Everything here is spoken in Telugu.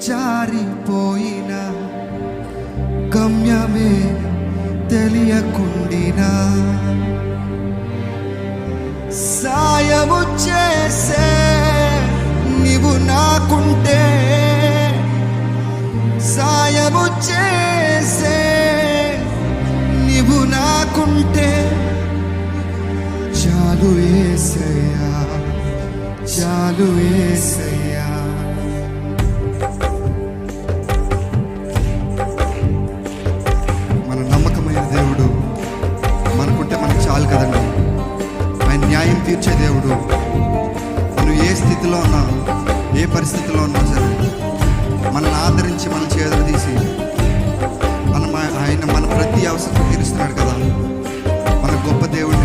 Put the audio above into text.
జారిపోయిన గమ్యమే తెలియకుండినా సాయము చేసే నీవు నాకుంటే, సాయము చేసే నీవు నాకుంటే చాలు యేసయ్యా, చాలు యేసయ్యా. మన నమ్మకమైన దేవుడు మనకుంటే మనకు చాలు కదండి. ఆయన న్యాయం తీర్చే దేవుడు. నువ్వు ఏ స్థితిలో ఉన్నా, ఏ పరిస్థితిలో ఉన్నా సరే మనల్ని ఆదరించి మన చేతులు తీసి ఆయన మన ప్రతి అవసరం తీరుస్తున్నాడు కదా. మన గొప్ప దేవుడు.